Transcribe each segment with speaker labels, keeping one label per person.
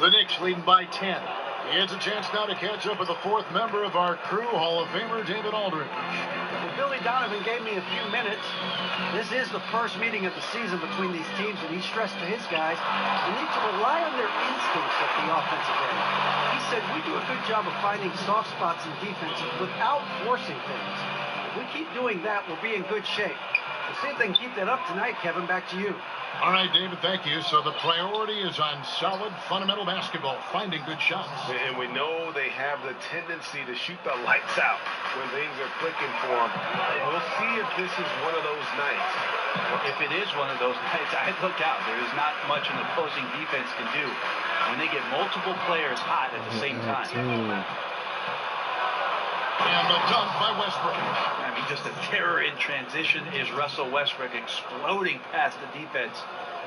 Speaker 1: The Knicks leading by 10. It's a chance now to catch up with the fourth member of our crew, Hall of Famer David Aldridge.
Speaker 2: Well, Billy Donovan gave me a few minutes. This is the first meeting of the season between these teams, and he stressed to his guys they need to rely on their instincts at the offensive end. He said we do a good job of finding soft spots in defense without forcing things. If we keep doing that, we'll be in good shape. We'll see if they can keep that up tonight. Kevin, back to you.
Speaker 1: All right, David, thank you. So the priority is on solid, fundamental basketball, finding good shots.
Speaker 3: And we know they have the tendency to shoot the lights out when things are clicking for them. We'll see if this is one of those nights.
Speaker 4: Well, if it is one of those nights, I'd look out. There is not much an opposing defense can do when they get multiple players hot at the same time.
Speaker 1: And the dunk by Westbrook.
Speaker 4: I mean, just a terror in transition is Russell Westbrook exploding past the defense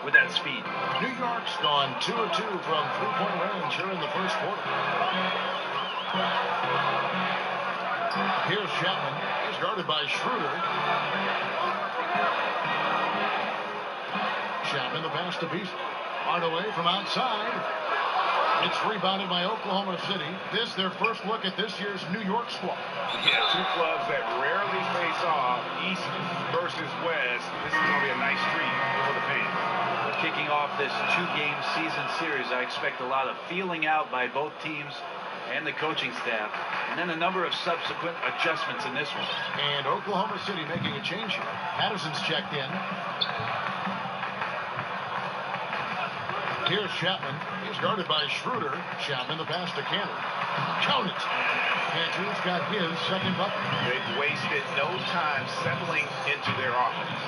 Speaker 4: with that speed.
Speaker 1: New York's gone 2 of 2 from three-point range here in the first quarter. Here's Chapman. He's guarded by Schroeder. Chapman, the pass to Beasley. Hardaway from outside. It's rebounded by Oklahoma City. This their first look at this year's New York squad.
Speaker 3: Yeah, two clubs that rarely face off, East versus West. This is going to be a nice treat for the fans.
Speaker 4: We're kicking off this two-game season series. I expect a lot of feeling out by both teams and the coaching staff, and then a number of subsequent adjustments in this one.
Speaker 1: And Oklahoma City making a change here. Patterson's checked in. Here's Chapman. He's guarded by Schroeder. Chapman, the pass to Cantor. Count it. Cantor's got his second bucket.
Speaker 3: They've wasted no time settling into their offense.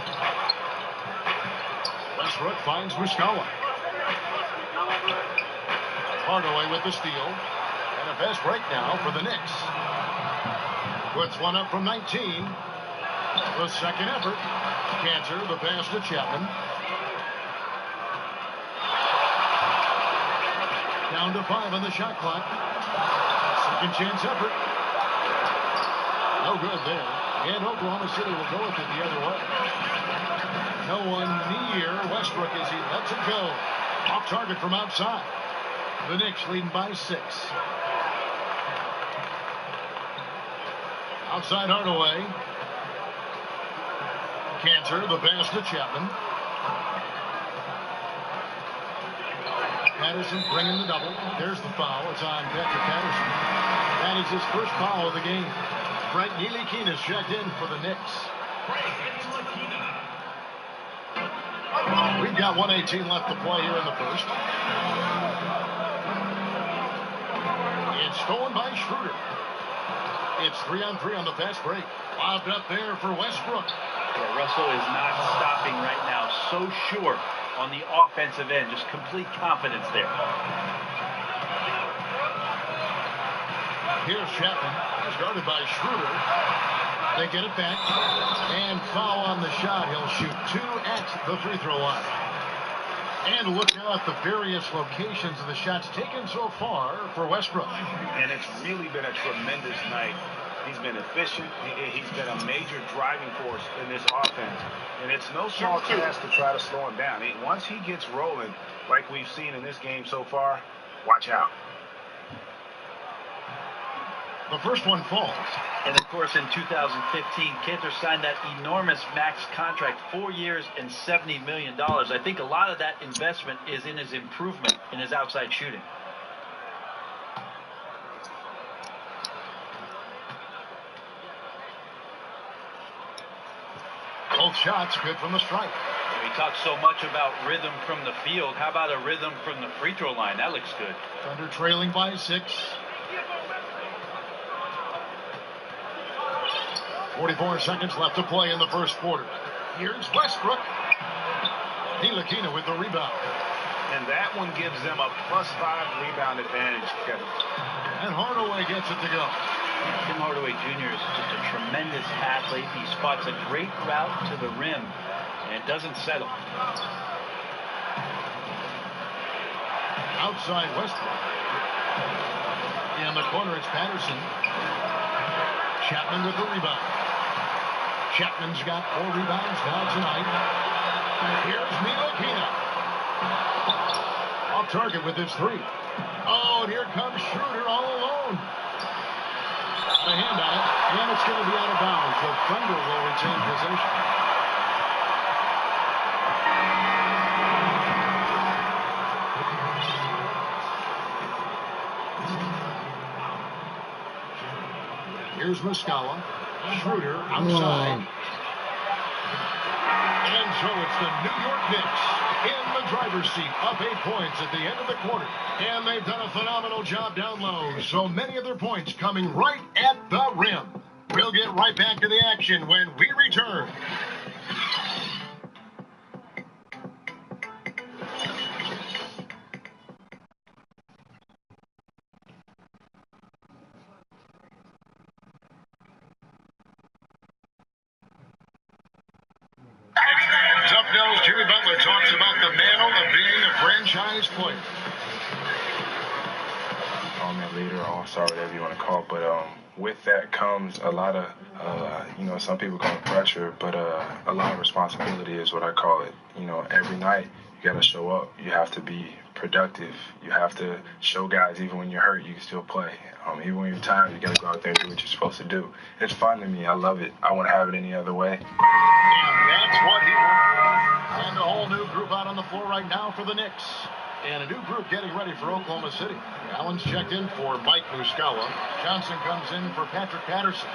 Speaker 1: Westbrook finds Muskawa. Hardaway with the steal. And a fast break now for the Knicks. Puts one up from 19. The second effort. Cantor, the pass to Chapman. Down to 5 on the shot clock. Second chance effort. No good there. And Oklahoma City will go with it the other way. No one near Westbrook as he lets it go. Off target from outside. The Knicks leading by 6. Outside Hardaway. Cantor, the pass to Chapman. Patterson bringing the double. There's the foul. It's on Patrick Patterson. That is his first foul of the game. Frank Ntilikina checked in for the Knicks. We've got 1:18 left to play here in the first. It's stolen by Schroeder. It's 3-on-3 on the fast break. Lobbed up there for Westbrook.
Speaker 4: Yeah, Russell is not stopping right now. So sure on the offensive end. Just complete confidence there.
Speaker 1: Here's Chapman. He's guarded by Schroeder. They get it back. And foul on the shot. He'll shoot 2 at the free throw line. And look now at the various locations of the shots taken so far for Westbrook.
Speaker 3: And it's really been a tremendous night. He's been efficient. He's been a major driving force in this offense. And it's no small task to try to slow him down. Once he gets rolling, like we've seen in this game so far, watch out.
Speaker 1: The first one falls.
Speaker 4: And, of course, in 2015, Cantor signed that enormous max contract, 4 years and $70 million. I think a lot of that investment is in his improvement in his outside shooting.
Speaker 1: Both shots good from the stripe.
Speaker 4: We talked so much about rhythm from the field. How about a rhythm from the free throw line? That looks good.
Speaker 1: Thunder trailing by 6. 44 seconds left to play in the first quarter. Here's Westbrook. Ntilikina with the rebound.
Speaker 3: And that one gives them a +5 rebound advantage, Kevin.
Speaker 1: And Hardaway gets it to go.
Speaker 4: Tim Hardaway Jr. is just a tremendous athlete. He spots a great route to the rim and doesn't settle.
Speaker 1: Outside Westbrook. In the corner, it's Patterson. Chapman with the rebound. Chapman's got 4 rebounds now tonight. Here's Ntilikina. Off off target with his three. Oh, and here comes Schroeder all alone. Got a hand on it, and it's going to be out of bounds. The Thunder will retain possession. Here's Muscala. Schroeder outside. And so it's the New York Knicks in the driver's seat, up 8 points at the end of the quarter. And they've done a phenomenal job down low. So many of their points coming right at the rim. We'll get right back to the action when we return. Tough-nosed Jimmy Butler talks about the mantle of being a franchise player.
Speaker 5: Leader, all-star, whatever you want to call it, but with that comes a lot of, some people call it pressure, but a lot of responsibility is what I call it. Every night you got to show up. You have to be productive. You have to show guys even when you're hurt, you can still play. Even when you're tired, you got to go out there and do what you're supposed to do. It's fun to me. I love it. I wouldn't have it any other way.
Speaker 1: And that's what he wants. And a whole new group out on the floor right now for the Knicks. And a new group getting ready for Oklahoma City. Allen's checked in for Mike Muscala. Johnson comes in for Patrick Patterson.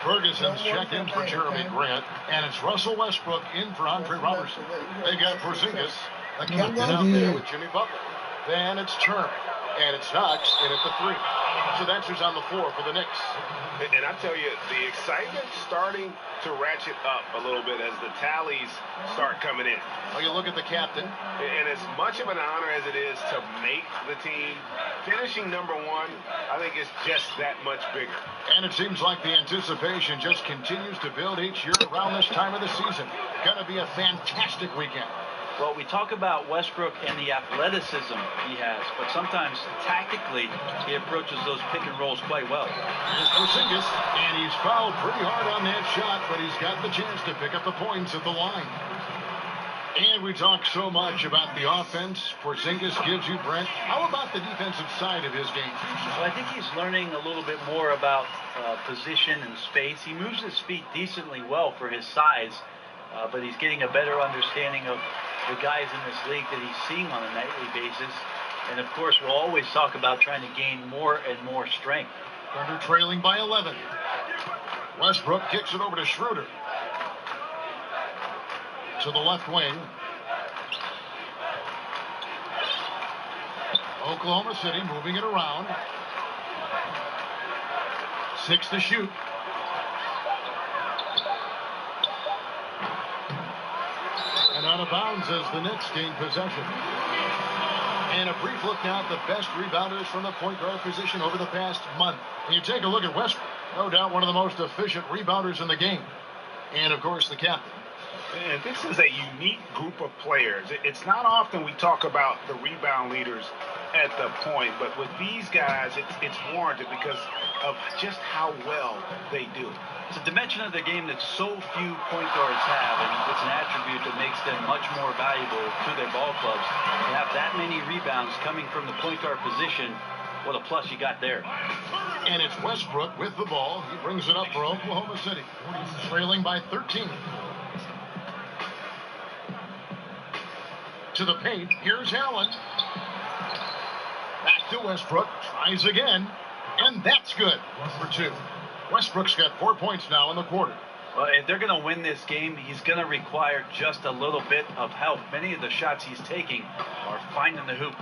Speaker 1: Ferguson's checked in for Jeremy Grant. And it's Russell Westbrook in for Andre Robertson. They got Porzingis, the captain out there with Jimmy Butler. Then it's Turner. And it's Knox in at the three. So that's who's on the floor for the Knicks.
Speaker 3: And I tell you, the excitement's starting to ratchet up a little bit as the tallies start coming in.
Speaker 1: Well, you look at the captain.
Speaker 3: And as much of an honor as it is to make the team, finishing number one, I think is just that much bigger.
Speaker 1: And it seems like the anticipation just continues to build each year around this time of the season. Going to be a fantastic weekend.
Speaker 4: Well, we talk about Westbrook and the athleticism he has, but sometimes tactically he approaches those pick and rolls quite well.
Speaker 1: Here's Porzingis, and he's fouled pretty hard on that shot, but he's got the chance to pick up the points at the line. And we talk so much about the offense Porzingis gives you, Brent. How about the defensive side of his game?
Speaker 4: Well, I think he's learning a little bit more about position and space. He moves his feet decently well for his size, but he's getting a better understanding of the guys in this league that he's seeing on a nightly basis. And, of course, we'll always talk about trying to gain more and more strength.
Speaker 1: Thunder trailing by 11. Westbrook kicks it over to Schroeder. To the left wing. Oklahoma City moving it around. 6 to shoot. And out of bounds as the Knicks gain possession. And a brief look now at the best rebounders from the point guard position over the past month. And you take a look at Westbrook, no doubt one of the most efficient rebounders in the game. And, of course, the captain.
Speaker 3: And this is a unique group of players. It's not often we talk about the rebound leaders at the point, but with these guys, it's warranted because of just how well they do.
Speaker 4: It's a dimension of the game that so few point guards have, and it's an attribute that makes them much more valuable to their ball clubs. To have that many rebounds coming from the point guard position, what a plus you got there.
Speaker 1: And it's Westbrook with the ball. He brings it up for Oklahoma City, trailing by 13. To the paint, here's Allen. Back to Westbrook, tries again, and that's good for 2. Westbrook's got 4 points now in the quarter.
Speaker 4: Well, if they're going to win this game, he's going to require just a little bit of help. Many of the shots he's taking are finding the hoop.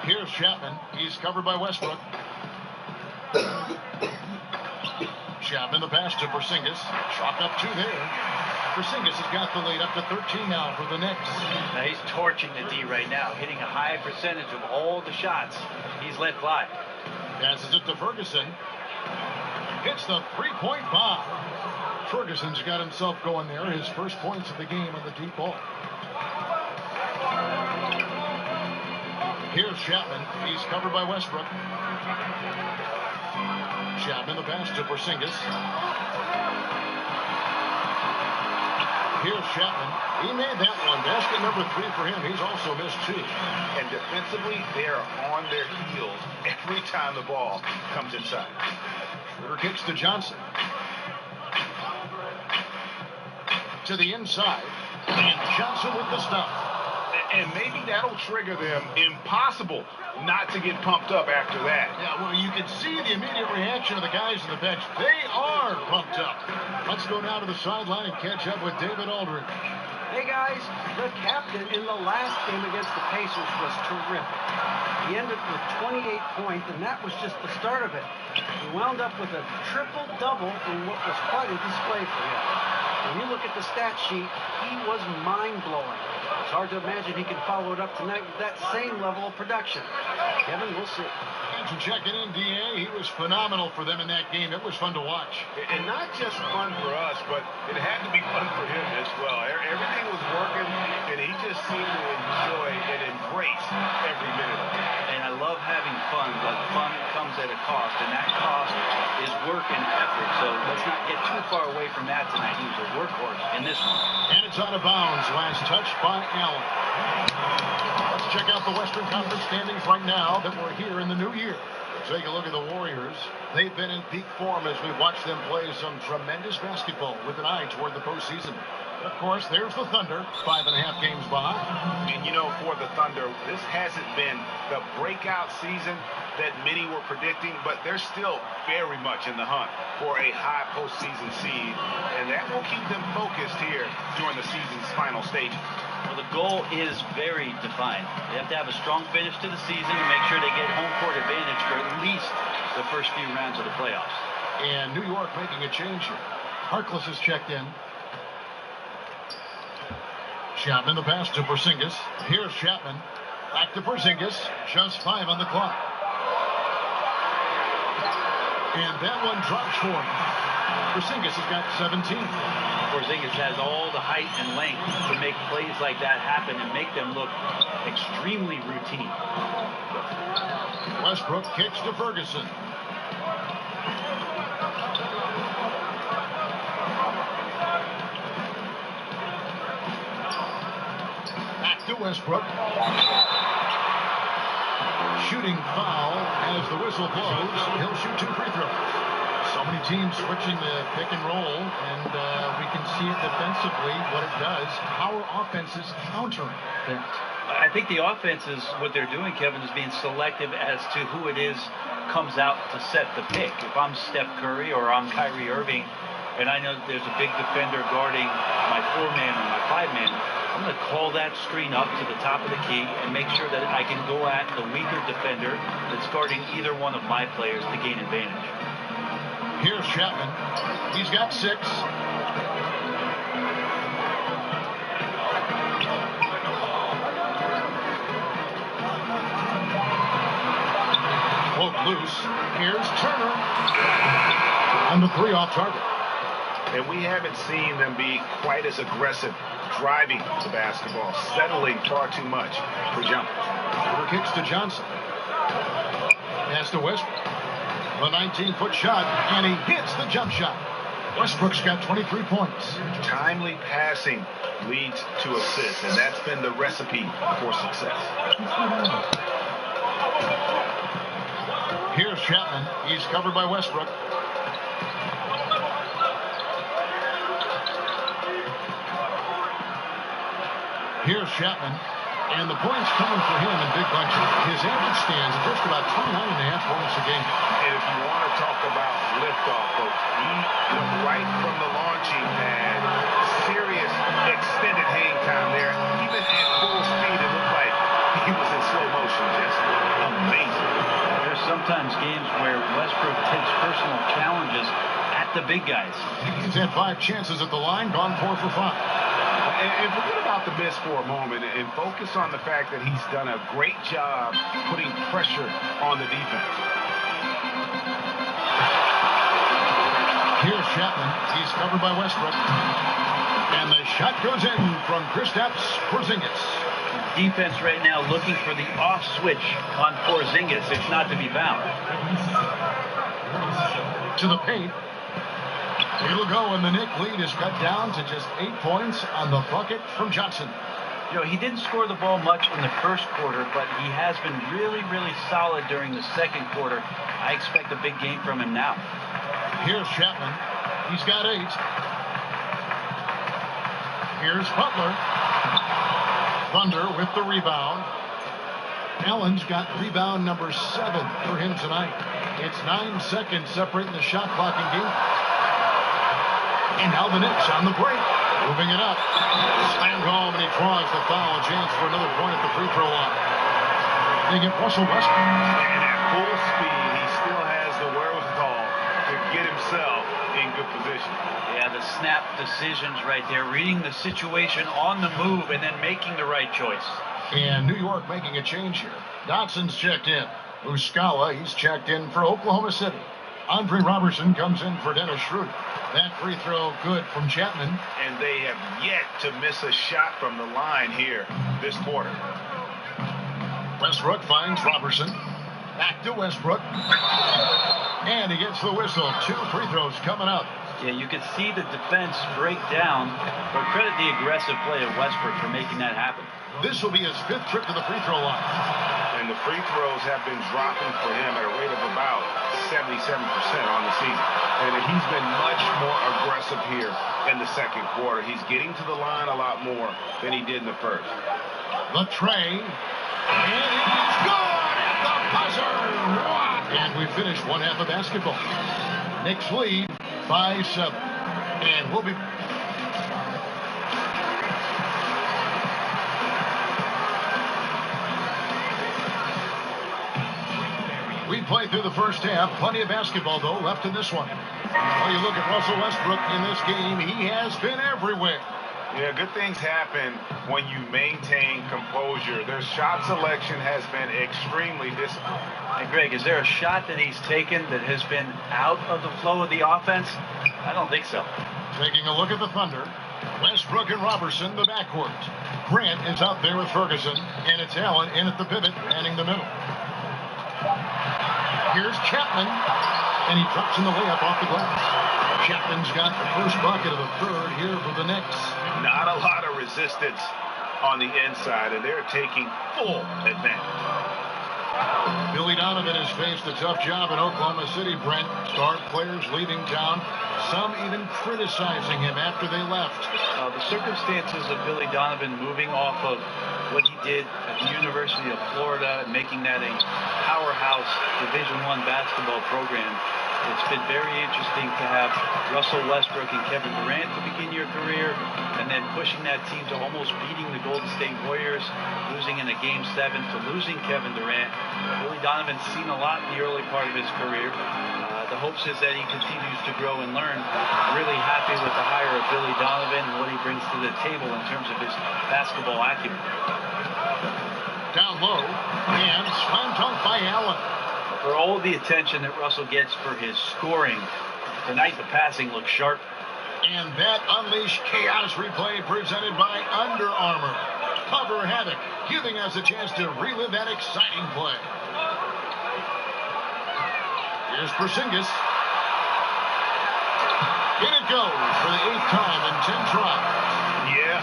Speaker 1: Here's Chapman. He's covered by Westbrook. Chapman the pass to Porzingis. Chopped up 2 there. Porzingis has got the lead up to 13 now for the Knicks.
Speaker 4: Now he's torching the D right now, hitting a high percentage of all the shots he's let fly.
Speaker 1: Passes it to Ferguson. Hits the three-point bomb. Ferguson's got himself going there. His first points of the game on the deep ball. Here's Chapman. He's covered by Westbrook. Chapman the pass to Porzingis. Here's Chapman. He made that one. Basket number 3 for him. He's also missed 2.
Speaker 3: And defensively, they are on their heels every time the ball comes inside.
Speaker 1: Schroeder kicks to Johnson. To the inside. And Johnson with the stop.
Speaker 3: And maybe that'll trigger them. Impossible not to get pumped up after that.
Speaker 1: Yeah, well, you can see the immediate reaction of the guys on the bench. They are pumped up. Let's go now to the sideline and catch up with David Aldridge.
Speaker 2: Hey, guys, the captain in the last game against the Pacers was terrific. He ended with 28 points, and that was just the start of it. He wound up with a triple-double in what was quite a display for him. When you look at the stat sheet, he was mind-blowing. It's hard to imagine he can follow it up tonight with that same level of production. Kevin, we'll see.
Speaker 1: Thanks for checking in, D.A. He was phenomenal for them in that game. It was fun to watch.
Speaker 3: And not just fun for us, but it had to be fun for him as well. Everything was working, and he just seemed to enjoy and embrace every minute of it.
Speaker 4: And I love having fun, but fun comes at a cost, and that cost is work and effort. So let's not get too far away from that tonight. He was a workhorse in this one.
Speaker 1: And it's out of bounds. Last touch by Allen. Let's check out the Western Conference standings right now that we're here in the new year. Take a look at the Warriors. They've been in peak form as we watch them play some tremendous basketball with an eye toward the postseason. Of course, there's the Thunder, 5.5 games behind.
Speaker 3: And, you know, for the Thunder, this hasn't been the breakout season that many were predicting, but they're still very much in the hunt for a high postseason seed, and that will keep them focused here during the season's final stages.
Speaker 4: Well, the goal is very defined. They have to have a strong finish to the season and make sure they get home court advantage for at least the first few rounds of the playoffs.
Speaker 1: And New York making a change here. Harkless is checked in. Chapman the pass to Porzingis. Here's Chapman. Back to Porzingis. Just 5 on the clock. And that one drops for him. Porzingis has got 17.
Speaker 4: Porzingis has all the height and length to make plays like that happen and make them look extremely routine.
Speaker 1: Westbrook kicks to Ferguson. Back to Westbrook. Shooting foul as the whistle blows. He'll shoot 2 free throws. So many teams switching the pick and roll, and we can see it defensively what it does. How are offenses countering that?
Speaker 4: I think the offense is what they're doing, Kevin, is being selective as to who it is comes out to set the pick. If I'm Steph Curry or I'm Kyrie Irving, and I know there's a big defender guarding my 4-man or my 5-man, I'm going to call that screen up to the top of the key and make sure that I can go at the weaker defender that's guarding either one of my players to gain advantage.
Speaker 1: Here's Chapman. He's got 6. Poke loose. Here's Turner. And the 3 off target.
Speaker 3: And we haven't seen them be quite as aggressive driving the basketball, settling far too much for jumpers.
Speaker 1: Over kicks to Johnson. Pass to Westbrook. A 19-foot shot, and he hits the jump shot. Westbrook's got 23 points.
Speaker 3: Timely passing leads to assists, and that's been the recipe for success.
Speaker 1: Here's Chapman. He's covered by Westbrook. Here's Chapman. And the points coming for him in big bunches. His average stands at just about 29.5 points a game.
Speaker 3: And if you want to talk about liftoff, folks, he right from the launching pad, serious extended hang time there. Even at full speed, it looked like he was in slow motion. Just amazing.
Speaker 4: There's sometimes games where Westbrook takes personal challenges at the big guys.
Speaker 1: He's had 5 chances at the line, gone 4 for 5.
Speaker 3: And forget about the miss for a moment and focus on the fact that he's done a great job putting pressure on the defense.
Speaker 1: Here's Chapman. He's covered by Westbrook. And the shot goes in from Kristaps Porzingis.
Speaker 4: Defense right now looking for the off switch on Porzingis. It's not to be found.
Speaker 1: To the paint. It'll go, and the Knick lead is cut down to just 8 points on the bucket from Johnson.
Speaker 4: You know, he didn't score the ball much in the first quarter, but he has been really, really solid during the second quarter. I expect a big game from him now.
Speaker 1: Here's Chapman. He's got 8. Here's Butler. Thunder with the rebound. Allen's got rebound number 7 for him tonight. It's 9 seconds separating the shot clock and game. And now the Knicks on the break. Moving it up. Slammed home, and he draws the foul. A chance for another point at the free throw line. They get Russell Westbrook.
Speaker 3: And at full speed, he still has the wherewithal to get himself in good position.
Speaker 4: Yeah, the snap decisions right there. Reading the situation on the move and then making the right choice.
Speaker 1: And New York making a change here. Dotson's checked in. Muscala, he's checked in for Oklahoma City. Andre Robertson comes in for Dennis Schroeder. That free throw good from Chapman.
Speaker 3: And they have yet to miss a shot from the line here this quarter.
Speaker 1: Westbrook finds Robertson. Back to Westbrook. And he gets the whistle. 2 free throws coming up.
Speaker 4: Yeah, you could see the defense break down, but credit the aggressive play of Westbrook for making that happen.
Speaker 1: This will be his 5th trip to the free throw line.
Speaker 3: And the free throws have been dropping for him at a rate of about 77% on the season. And he's been much more aggressive here in the second quarter. He's getting to the line a lot more than he did in the first.
Speaker 1: The tray. And it's good at the buzzer. And we finish one half of basketball. Knicks lead 5-7. And we'll be... We played through the first half. Plenty of basketball, though, left in this one. Well, you look at Russell Westbrook in this game. He has been everywhere.
Speaker 3: Yeah, good things happen when you maintain composure. Their shot selection has been extremely disciplined.
Speaker 4: And Greg, is there a shot that he's taken that has been out of the flow of the offense? I don't think so.
Speaker 1: Taking a look at the Thunder. Westbrook and Robertson, the backcourt. Grant is out there with Ferguson, and it's Allen in at the pivot, manning the middle. Here's Chapman, and he drops in the layup off the glass. Chapman's got the first bucket of the third here for the Knicks.
Speaker 3: Not a lot of resistance on the inside, and they're taking full advantage.
Speaker 1: Billy Donovan has faced a tough job in Oklahoma City, Brent. Star players leaving town, some even criticizing him after they left.
Speaker 4: The circumstances of Billy Donovan moving off of what he did at the University of Florida and making that a powerhouse Division I basketball program. It's been very interesting to have Russell Westbrook and Kevin Durant to begin your career, and then pushing that team to almost beating the Golden State Warriors, losing in a Game 7 to losing Kevin Durant. Billy Donovan's seen a lot in the early part of his career. The hopes is that he continues to grow and learn. Really happy with the hire of Billy Donovan and what he brings to the table in terms of his basketball acumen.
Speaker 1: Down low, and slam dunk by Allen.
Speaker 4: For all the attention that Russell gets for his scoring, tonight the passing looks sharp.
Speaker 1: And that unleashed chaos replay presented by Under Armour. Cover Havoc, giving us a chance to relive that exciting play. Here's Porzingis. In it goes for the 8th time in 10 tries.
Speaker 3: Yeah,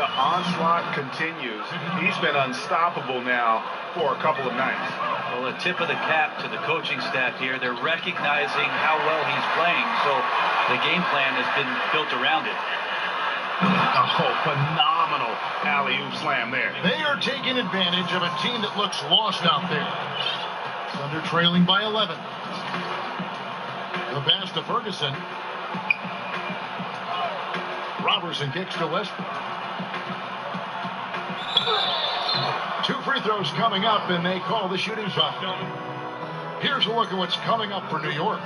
Speaker 3: the onslaught continues. He's been unstoppable now for a couple of nights.
Speaker 4: Well, a tip of the cap to the coaching staff here. They're recognizing how well he's playing, so the game plan has been built around it.
Speaker 3: Oh, phenomenal alley-oop slam there.
Speaker 1: They are taking advantage of a team that looks lost out there. Thunder trailing by 11. The pass to Ferguson. Robertson kicks to Westbrook. 2 free throws coming up, and they call the shooting foul. Here's a look at what's coming up for New York.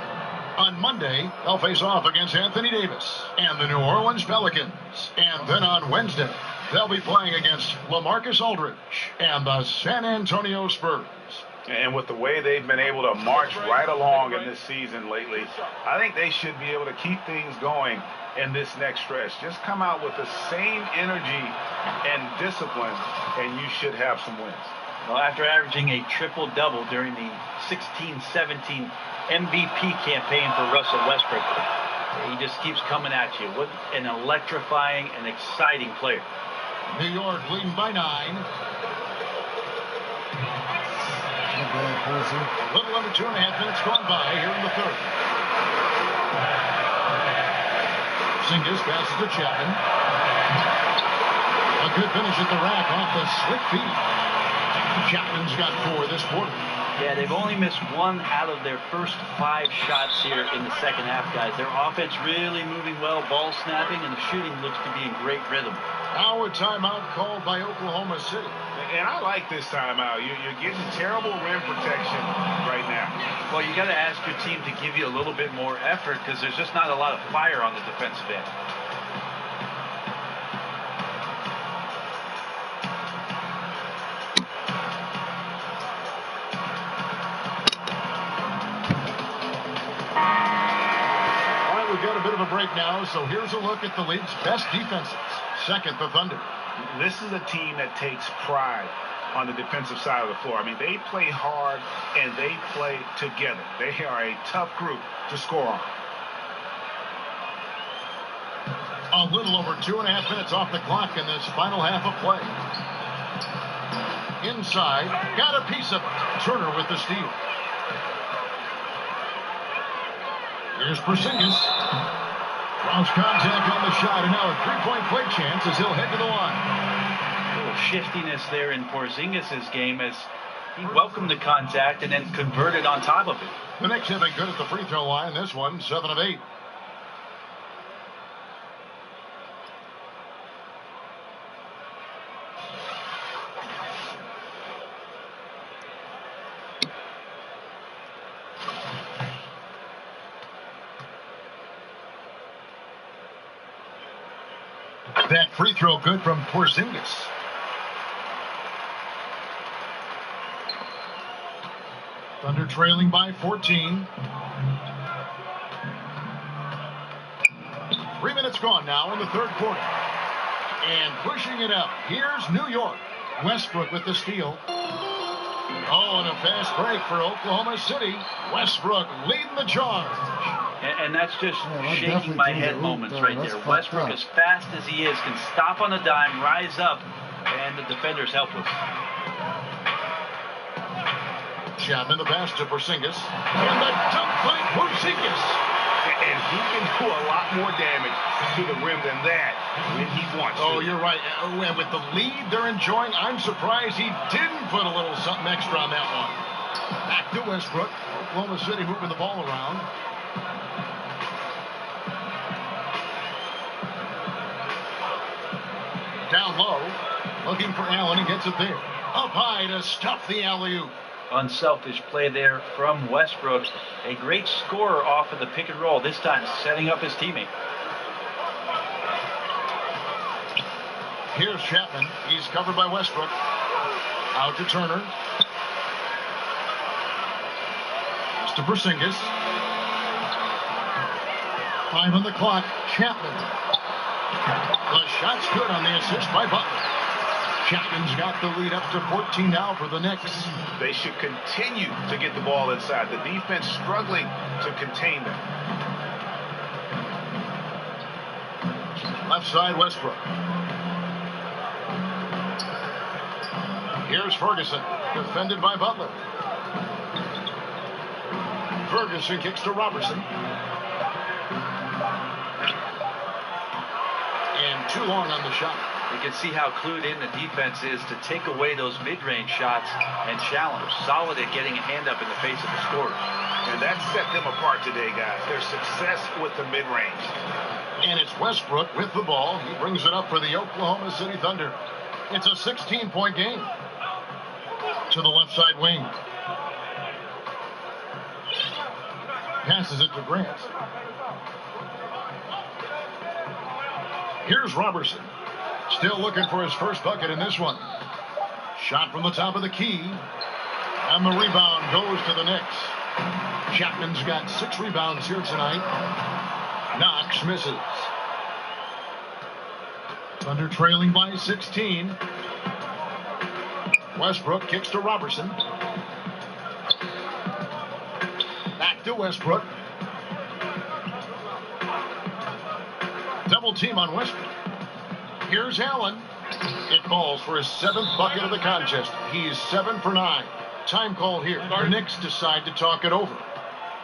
Speaker 1: On Monday, they'll face off against Anthony Davis and the New Orleans Pelicans. And then on Wednesday, they'll be playing against LaMarcus Aldridge and the San Antonio Spurs.
Speaker 3: And with the way they've been able to march right along in this season lately, I think they should be able to keep things going in this next stretch. Just come out with the same energy and discipline, and you should have some wins.
Speaker 4: Well, after averaging a triple-double during the 16-17 MVP campaign for Russell Westbrook, He just keeps coming at you. What an electrifying and exciting player.
Speaker 1: New York leading by 9. A little under 2.5 minutes gone by here in the third. Porzingis passes to Chapman. A good finish at the rack off the slick feet. Chapman's got 4 this quarter.
Speaker 4: Yeah, they've only missed 1 out of their first 5 shots here in the second half, guys. Their offense really moving well, ball snapping, and the shooting looks to be in great rhythm.
Speaker 1: Now a timeout called by Oklahoma City.
Speaker 3: And I like this timeout. You're getting terrible rim protection right now.
Speaker 4: Well, you got to ask your team to give you a little bit more effort because there's just not a lot of fire on the defensive end.
Speaker 1: We've got a bit of a break now, so here's a look at the league's best defenses. Second, the Thunder.
Speaker 3: This is a team that takes pride on the defensive side of the floor. I mean, they play hard and they play together. They are a tough group to score on.
Speaker 1: A little over 2.5 minutes off the clock in this final half of play. Inside, got a piece of it. Turner with the steal. Here's Porzingis. Lost contact on the shot, and now a three-point play chance as he'll head to the line.
Speaker 4: A little shiftiness there in Porzingis' game as he welcomed the contact and then converted on top of it.
Speaker 1: The Knicks have been good at the free throw line. This one, 7 of 8. That free throw good from Porzingis. Thunder trailing by 14. 3 minutes gone now in the third quarter. And pushing it up, here's New York. Westbrook with the steal. Oh, and a fast break for Oklahoma City. Westbrook leading the charge.
Speaker 4: And that's just shaking my head moments right there. Westbrook, as fast as he is, can stop on a dime, rise up, and the defender's helpless.
Speaker 1: Chapman the pass to Porzingis. And the dunk by Porzingis.
Speaker 3: And he can do a lot more damage to the rim than that when he wants to.
Speaker 1: Oh, you're right. And with the lead they're enjoying, I'm surprised he didn't put a little something extra on that one. Back to Westbrook. Oklahoma City moving the ball around. Down low, looking for Allen, and gets it there. Up high to stuff the alley-oop.
Speaker 4: Unselfish play there from Westbrook. A great scorer off of the pick and roll, this time setting up his teammate.
Speaker 1: Here's Chapman. He's covered by Westbrook. Out to Turner. It's to Porzingis. 5 on the clock. Chapman. The shot's good on the assist by Butler. Chapman's got the lead up to 14 now for the Knicks.
Speaker 3: They should continue to get the ball inside. The defense struggling to contain them.
Speaker 1: Left side, Westbrook. Here's Ferguson, defended by Butler. Ferguson kicks to Robertson. And too long on the shot.
Speaker 4: You can see how clued in the defense is to take away those mid-range shots and challenge. Solid at getting a hand up in the face of the scorer.
Speaker 3: And that set them apart today, guys. Their success with the mid-range.
Speaker 1: And it's Westbrook with the ball. He brings it up for the Oklahoma City Thunder. It's a 16-point game. To the left side wing. Passes it to Grant. Here's Robertson. Still looking for his first bucket in this one. Shot from the top of the key. And the rebound goes to the Knicks. Chapman's got 6 rebounds here tonight. Knox misses. Thunder trailing by 16. Westbrook kicks to Robertson. Back to Westbrook. double team on Westbrook. Here's Allen. It falls for his 7th bucket of the contest. He's 7 for 9. Time call here. The Knicks decide to talk it over.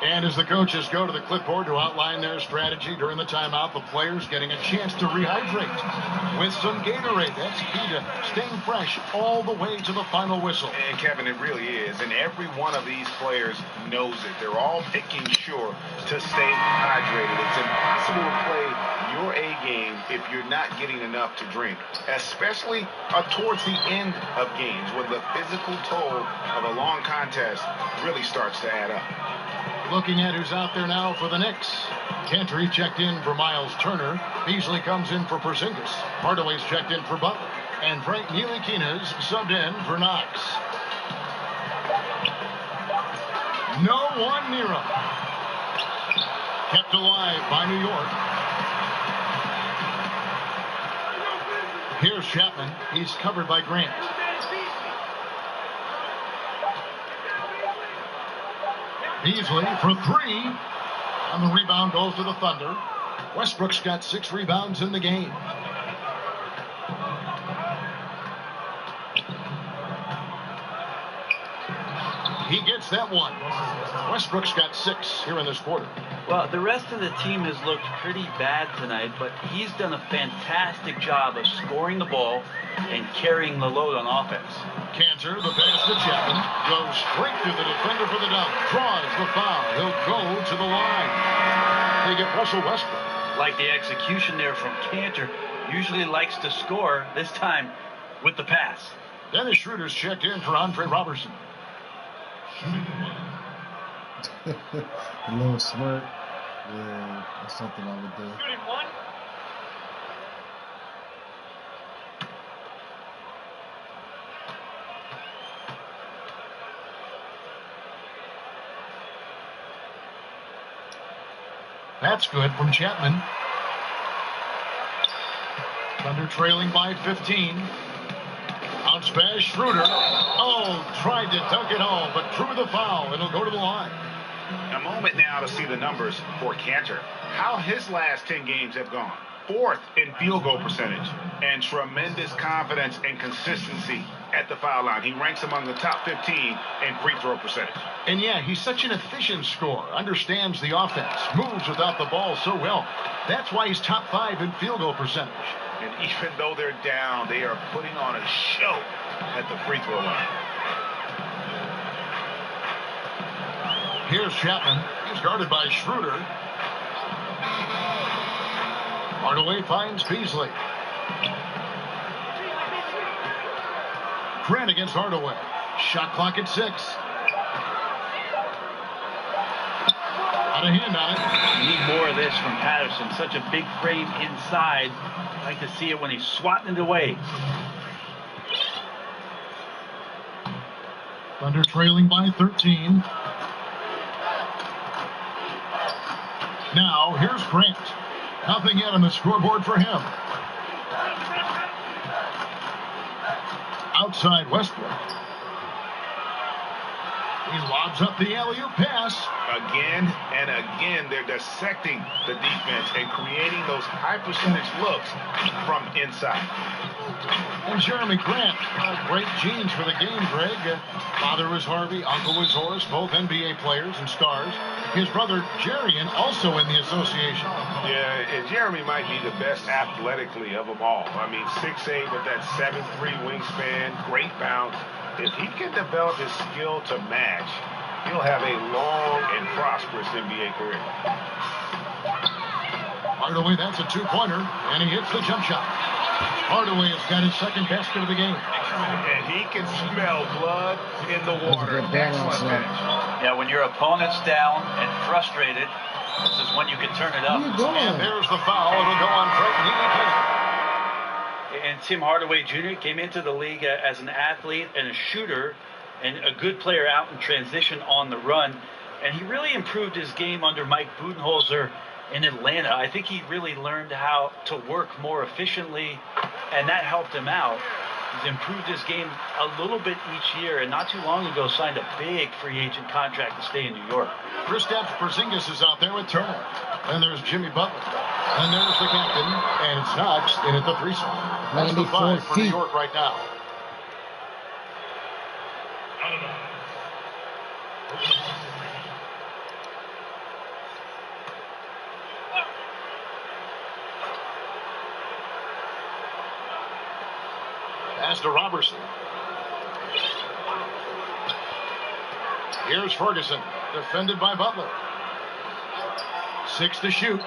Speaker 1: And as the coaches go to the clipboard to outline their strategy during the timeout, the players getting a chance to rehydrate with some Gatorade. That's key to staying fresh all the way to the final whistle.
Speaker 3: And Kevin, it really is. And every one of these players knows it. They're all making sure to stay hydrated. It's impossible to play your A game if you're not getting enough to drink, especially towards the end of games when the physical toll of a long contest really starts to add up.
Speaker 1: Looking at who's out there now for the Knicks. Cantor checked in for Miles Turner. Beasley comes in for Porzingis. Hardaway's checked in for Butler. And Frank Ntilikina's subbed in for Knox. No one near him. Kept alive by New York. Here's Chapman. He's covered by Grant. Beasley for 3. And the rebound goes to the Thunder. Westbrook's got 6 rebounds in the game. He gets that one. Westbrook's got 6 here in this quarter.
Speaker 4: Well, the rest of the team has looked pretty bad tonight, but he's done a fantastic job of scoring the ball and carrying the load on offense.
Speaker 1: Cantor, the pass to Chapman, goes straight to the defender for the dunk. Draws the foul. He'll go to the line. They get Russell Westbrook.
Speaker 4: Like the execution there from Cantor. Usually likes to score, this time with the pass.
Speaker 1: Dennis Schroeder's checked in for Andre Robertson.
Speaker 6: A little smirk. Yeah, that's something I would do.
Speaker 4: Shooting one.
Speaker 1: That's good from Chapman. Thunder trailing by 15. Bounce pass, Schroeder. Oh, tried to dunk it home, but drew the foul. It'll go to the line.
Speaker 3: A moment now to see the numbers for Cantor. How his last 10 games have gone. 4th in field goal percentage and tremendous confidence and consistency at the foul line. He ranks among the top 15 in free throw percentage.
Speaker 1: And yeah, he's such an efficient scorer. Understands the offense. Moves without the ball so well. That's why he's top 5 in field goal percentage.
Speaker 3: And even though they're down, they are putting on a show at the free throw line.
Speaker 1: Here's Chapman. He's guarded by Schroeder. Hardaway finds Beasley. Grant against Hardaway. Shot clock at 6. Out of hand on it.
Speaker 4: Need more of this from Patterson. Such a big frame inside. I like to see it when he's swatting it away.
Speaker 1: Thunder trailing by 13. Now, here's Grant. Nothing yet on the scoreboard for him. Outside Westbrook. He lobs up the alley-oop pass.
Speaker 3: Again and again, they're dissecting the defense and creating those high-percentage looks from inside.
Speaker 1: And Jeremy Grant, great genes for the game, Greg. Father was Harvey, uncle was Horace, both NBA players and stars. His brother, Jerian, also in the association.
Speaker 3: Yeah, and Jeremy might be the best athletically of them all. I mean, 6'8" with that 7'3" wingspan, great bounce. If he can develop his skill to match, he'll have a long and prosperous NBA career.
Speaker 1: Hardaway, that's a 2-pointer, and he hits the jump shot. Hardaway has got his 2nd basket of the game.
Speaker 3: And he can smell blood in the water.
Speaker 4: Yeah, when your opponent's down and frustrated, this is when you can turn it up.
Speaker 1: And there's the foul. It'll go on Frank Ntilikina.
Speaker 4: And Tim Hardaway Jr. came into the league as an athlete and a shooter and a good player out in transition on the run. And he really improved his game under Mike Budenholzer in Atlanta. I think he really learned how to work more efficiently, and that helped him out. He's improved his game a little bit each year, and not too long ago signed a big free agent contract to stay in New York.
Speaker 1: Kristaps Porzingis is out there with Turner. And there's Jimmy Butler. And there's the captain, and it's Knox in at the 3 spot. That's the 5 for New York right now. Pass to Robertson. Here's Ferguson, defended by Butler. 6 to shoot.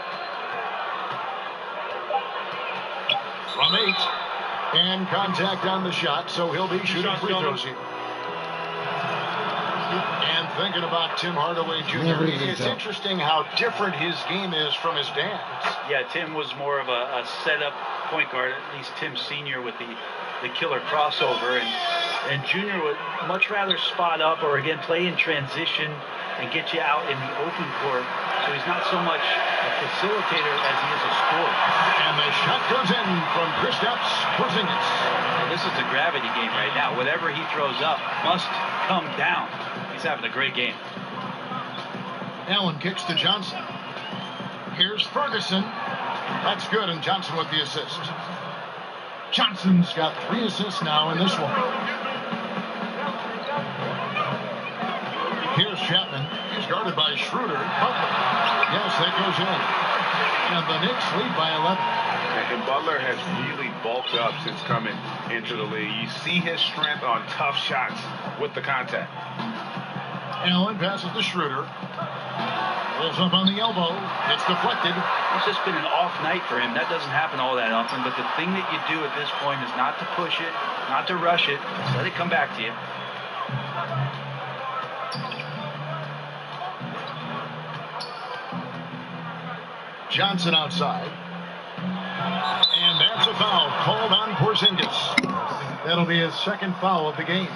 Speaker 1: From 8. And contact on the shot, so he'll be shooting free throws here. And thinking about Tim Hardaway Jr., it's interesting how different his game is from his dad's.
Speaker 4: Yeah, Tim was more of a setup point guard, at least Tim Sr. with the killer crossover. And Junior would much rather spot up or, again, play in transition and get you out in the open court. So he's not so much a facilitator as he is a scorer.
Speaker 1: And the shot goes in from Kristaps Porzingis.
Speaker 4: Well, this is a gravity game right now. Whatever he throws up must come down. He's having a great game.
Speaker 1: Allen kicks to Johnson. Here's Ferguson. That's good, and Johnson with the assist. Johnson's got 3 assists now in this one. Here's Chapman. He's guarded by Schroeder. Butler. Yes, that goes in. And the Knicks lead by 11.
Speaker 3: And Butler has really bulked up since coming into the league. You see his strength on tough shots with the contact.
Speaker 1: Allen passes to Schroeder. Pulls up on the elbow. It's deflected.
Speaker 4: It's just been an off night for him. That doesn't happen all that often. But the thing that you do at this point is not to push it, not to rush it. Just let it come back to you.
Speaker 1: Johnson outside. And that's a foul called on Porzingis. That'll be his 2nd foul of the game.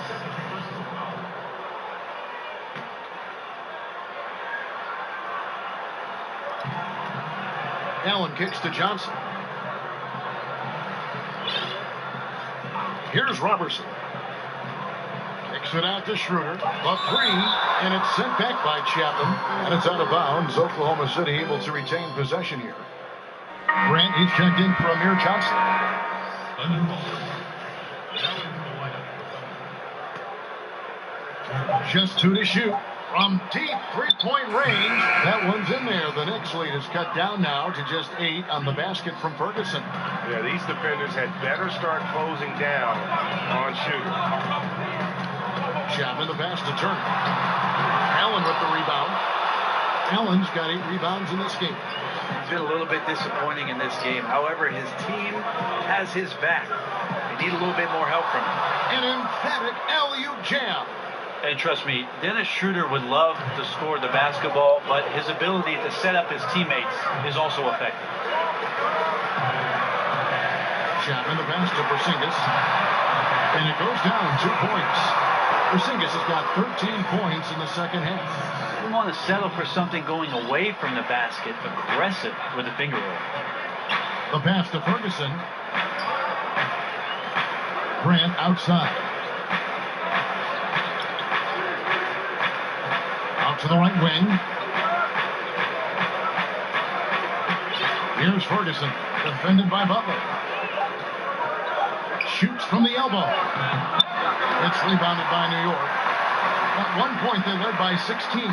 Speaker 1: Allen kicks to Johnson. Here's Robertson. Kicks it out to Schroeder. A 3, and it's sent back by Chapman. And it's out of bounds. Oklahoma City able to retain possession here. Grant, he's checked in for Amir Johnson. Just 2 to shoot. From deep 3-point range, that one's in there. The Knicks lead is cut down now to just 8 on the basket from Ferguson.
Speaker 3: Yeah, these defenders had better start closing down on Shooter.
Speaker 1: Chapman the pass to Turner. Allen with the rebound. Allen's got 8 rebounds in this game.
Speaker 4: He's been a little bit disappointing in this game. However, his team has his back. They need a little bit more help from him.
Speaker 1: An emphatic alley-oop jam.
Speaker 4: And trust me, Dennis Schroeder would love to score the basketball, but his ability to set up his teammates is also effective.
Speaker 1: Chapman the pass to Porzingis. And it goes down 2 points. Porzingis has got 13 points in the second half.
Speaker 4: You want to settle for something going away from the basket, aggressive with a finger roll.
Speaker 1: The pass to Ferguson. Grant outside. Out to the right wing. Here's Ferguson, defended by Butler. Shoots from the elbow. It's rebounded by New York. At one point, they led by 16.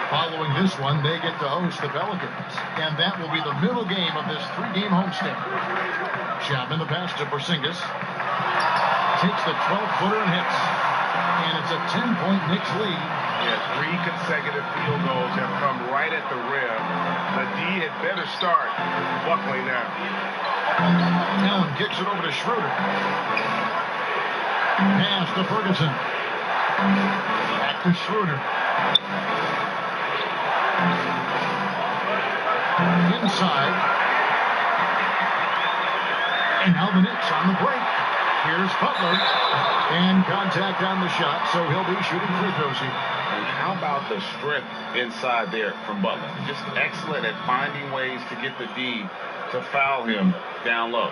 Speaker 1: Following this one, they get to host the Pelicans. And that will be the middle game of this 3-game homestand. Chapman, the pass to Porzingis. Takes the 12-footer and hits. And it's a 10-point Knicks lead.
Speaker 3: Yeah, 3 consecutive field goals have come right at the rim. The D had better start buckling now.
Speaker 1: Allen kicks it over to Schroeder. Pass to Ferguson. Back to Schroeder. Inside. And now the Knicks on the break. Here's Butler. And contact on the shot, so he'll be shooting free throws here.
Speaker 3: And how about the strength inside there from Butler? Just excellent at finding ways to get the D to foul him down low.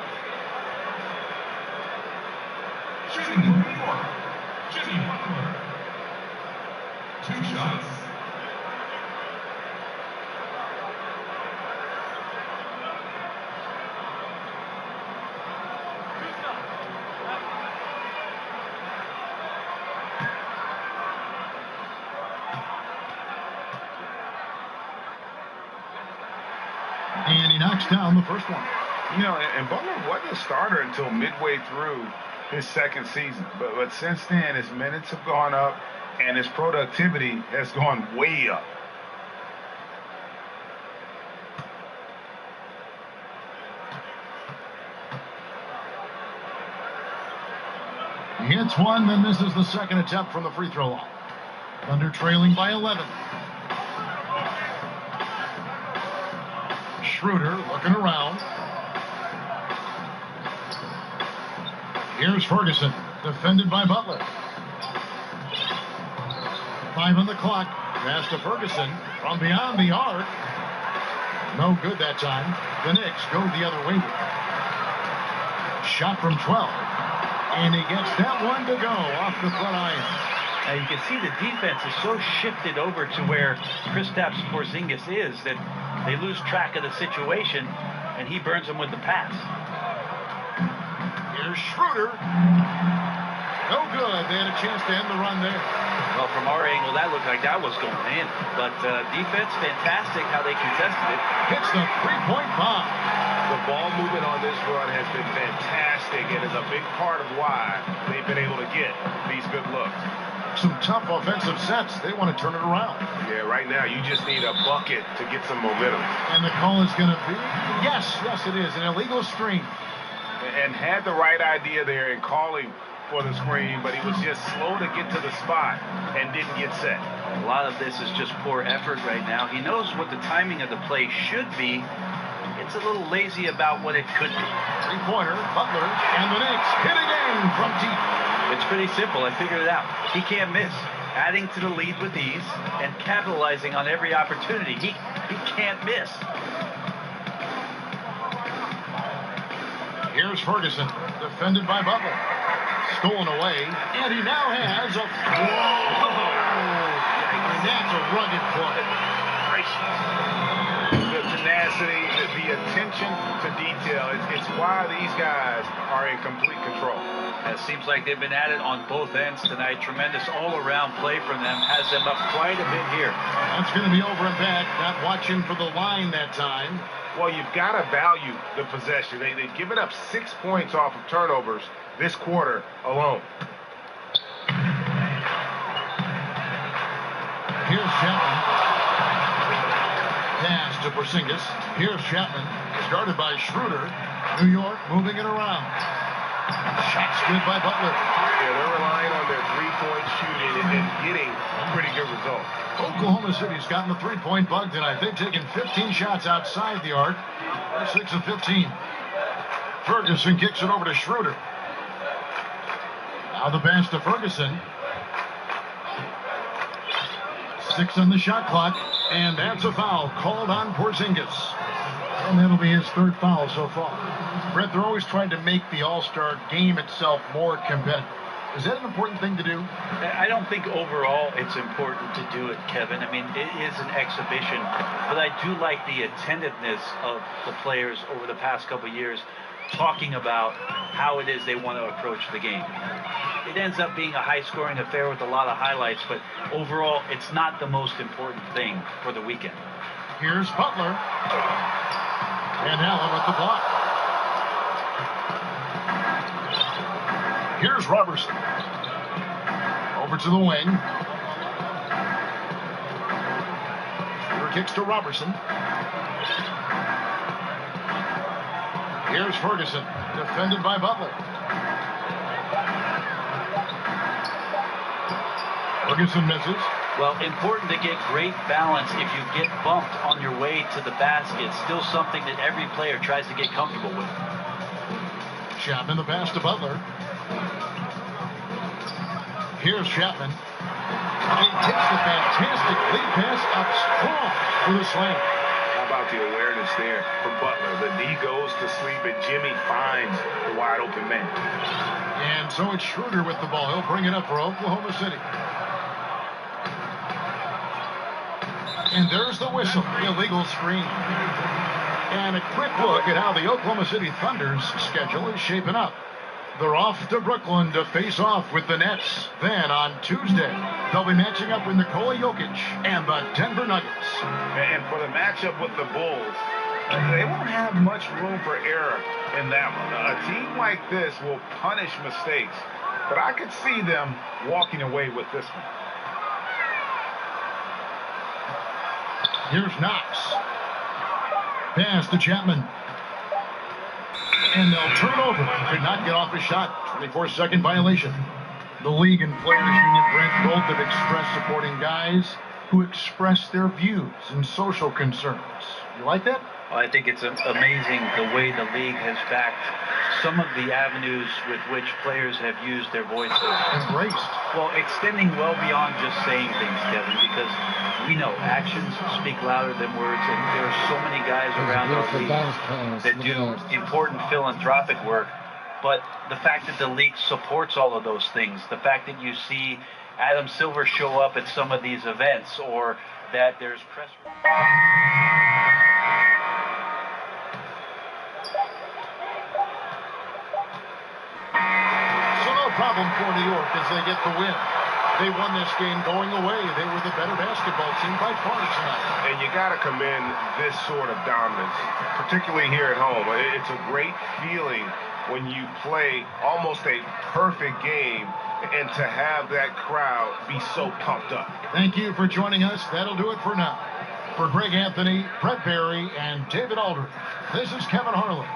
Speaker 7: Shooting New York, Jimmy Butler. 2 shots.
Speaker 1: First down, the first one.
Speaker 3: You know, and Butler wasn't a starter until midway through his second season. But since then, his minutes have gone up, and his productivity has gone way up.
Speaker 1: He hits one, then misses the second attempt from the free throw line. Thunder trailing by 11. Schroeder looking around. Here's Ferguson, defended by Butler. 5 on the clock. Pass to Ferguson from beyond the arc. No good that time. The Knicks go the other way. Shot from 12. And he gets that one to go off the front iron.
Speaker 4: Now you can see the defense is so shifted over to where Kristaps Porzingis is that they lose track of the situation, and he burns them with the pass.
Speaker 1: Here's Schroeder. No good. They had a chance to end the run there.
Speaker 4: Well, from our angle, that looked like that was going in. But defense, fantastic how they contested it.
Speaker 1: Hits the three-point bomb.
Speaker 3: The ball movement on this run has been fantastic and is a big part of why they've been able to get these good looks.
Speaker 1: Some tough offensive sets. They want to turn it around.
Speaker 3: Yeah, right now you just need a bucket to get some momentum.
Speaker 1: And the call is going to be, yes, it is, an illegal screen.
Speaker 3: And had the right idea there in calling for the screen, but he was just slow to get to the spot and didn't get set.
Speaker 4: A lot of this is just poor effort right now. He knows what the timing of the play should be. It's a little lazy about what it could be.
Speaker 1: Three-pointer, Butler, and the Knicks hit again from deep.
Speaker 4: It's pretty simple. I figured it out. He can't miss. Adding to the lead with ease and capitalizing on every opportunity. He can't miss.
Speaker 1: Here's Ferguson, defended by Butler. Stolen away, and he now has a... Whoa! And that's a rugged play.
Speaker 3: The tenacity, the attention to detail, it's why these guys are in complete control.
Speaker 4: It seems like they've been at it on both ends tonight. Tremendous all-around play from them. Has them up quite a bit here.
Speaker 1: That's going to be over and back. Not watching for the line that time.
Speaker 3: Well, you've got to value the possession. They've given up 6 points off of turnovers this quarter alone.
Speaker 1: Here's Chapman. Pass to Porzingis. Here's Chapman. Started by Schroeder. New York moving it around. Shots good by Butler.
Speaker 3: Yeah, they're relying on their three-point shooting and getting pretty good results.
Speaker 1: Oklahoma City's gotten the three-point bug tonight. They've taken 15 shots outside the arc. They're 6 of 15. Ferguson kicks it over to Schroeder. Now the pass to Ferguson. 6 on the shot clock, and that's a foul called on Porzingis. And that'll be his third foul so far. Brett, they're always trying to make the All-Star game itself more competitive. Is that an important thing to do?
Speaker 4: I don't think overall it's important to do it, Kevin. I mean, it is an exhibition, but I do like the attentiveness of the players over the past couple of years talking about how it is they want to approach the game. It ends up being a high-scoring affair with a lot of highlights, but overall, it's not the most important thing for the weekend.
Speaker 1: Here's Butler. And Allen with the block. Here's Robertson. Over to the wing. Shooter kicks to Robertson. Here's Ferguson, defended by Butler. Ferguson misses.
Speaker 4: Well, important to get great balance if you get bumped on your way to the basket. Still something that every player tries to get comfortable with.
Speaker 1: Chapman the pass to Butler. Here's Chapman. He takes the fantastic lead pass up strong for the slam.
Speaker 3: How about the awareness there from Butler? The knee goes to sleep and Jimmy finds the wide open man.
Speaker 1: And so it's Schroeder with the ball. He'll bring it up for Oklahoma City. And there's the whistle, the illegal screen. And a quick look at how the Oklahoma City Thunder's schedule is shaping up. They're off to Brooklyn to face off with the Nets. Then on Tuesday, they'll be matching up with Nikola Jokic and the Denver Nuggets.
Speaker 3: And for the matchup with the Bulls, They won't have much room for error in that one. A team like this will punish mistakes, but I could see them walking away with this one.
Speaker 1: Here's Knox. Pass to Chapman. And they'll turn over. Could not get off a shot. 24-second violation. The league and players union, Brent, both have expressed supporting guys who express their views and social concerns. You like that?
Speaker 4: Well, I think it's amazing the way the league has backed some of the avenues with which players have used their voices.
Speaker 1: Embraced.
Speaker 4: Well, extending well beyond just saying things, Kevin, because we know actions speak louder than words, and there are so many guys around our league that do important philanthropic work. But the fact that the league supports all of those things, the fact that you see Adam Silver show up at some of these events, or that there's press.
Speaker 1: So no problem for New York as they get the win. They won this game going away. They were the better basketball team by far tonight.
Speaker 3: And you got to commend this sort of dominance, particularly here at home. It's a great feeling when you play almost a perfect game and to have that crowd be so pumped up.
Speaker 1: Thank you for joining us. That'll do it for now. For Greg Anthony, Brett Barry, and David Aldridge, this is Kevin Harlan.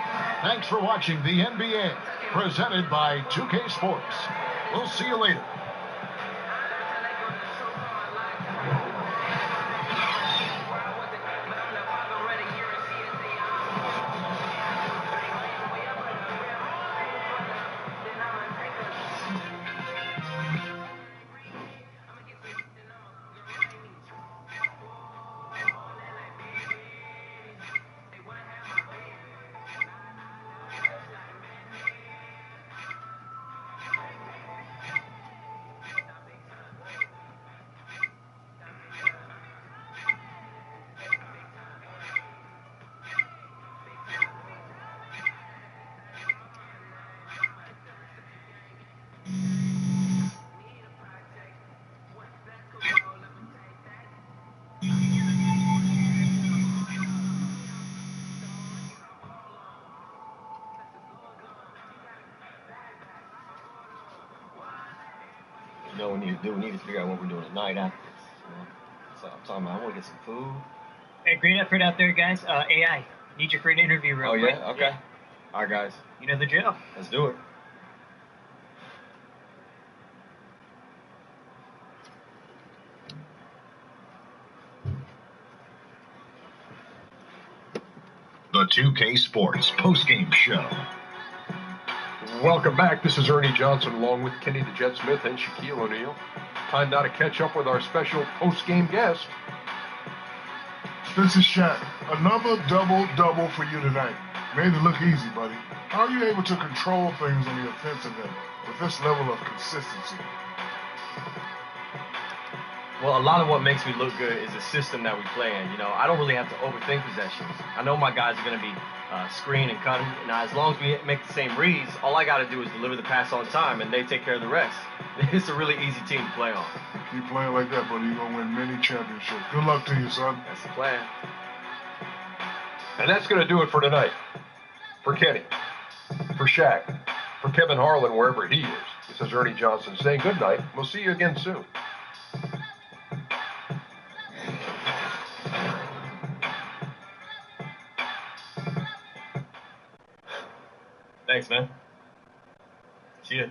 Speaker 1: Thanks for watching the NBA, presented by 2K Sports. We'll see you later.
Speaker 8: You know what we need to do? We need to figure out what we're doing tonight after this. You know? So I'm talking about, I want to get some food.
Speaker 9: Hey, great effort out there, guys. AI, need you for an interview real quick.
Speaker 8: Oh, yeah? Okay. All right, guys.
Speaker 9: You know the drill.
Speaker 8: Let's do it.
Speaker 10: The 2K Sports postgame show.
Speaker 11: Welcome back. This is Ernie Johnson along with Kenny the Jet Smith and Shaquille O'Neal. Time now to catch up with our special post-game guest.
Speaker 12: This is Shaq. Another double-double for you tonight. Made it look easy, buddy. How are you able to control things on the offensive end with this level of consistency?
Speaker 8: Well, a lot of what makes me look good is the system that we play in. You know, I don't really have to overthink possessions. I know my guys are going to be screen and cutting. Now, as long as we make the same reads, all I got to do is deliver the pass on time, and they take care of the rest. It's a really easy team to play on.
Speaker 12: Keep playing like that, buddy. You're going to win many championships. Good luck to you, son.
Speaker 8: That's the plan.
Speaker 11: And that's going to do it for tonight. For Kenny, for Shaq, for Kevin Harlan, wherever he is. This is Ernie Johnson saying good night. We'll see you again soon.
Speaker 8: Thanks, man. See ya.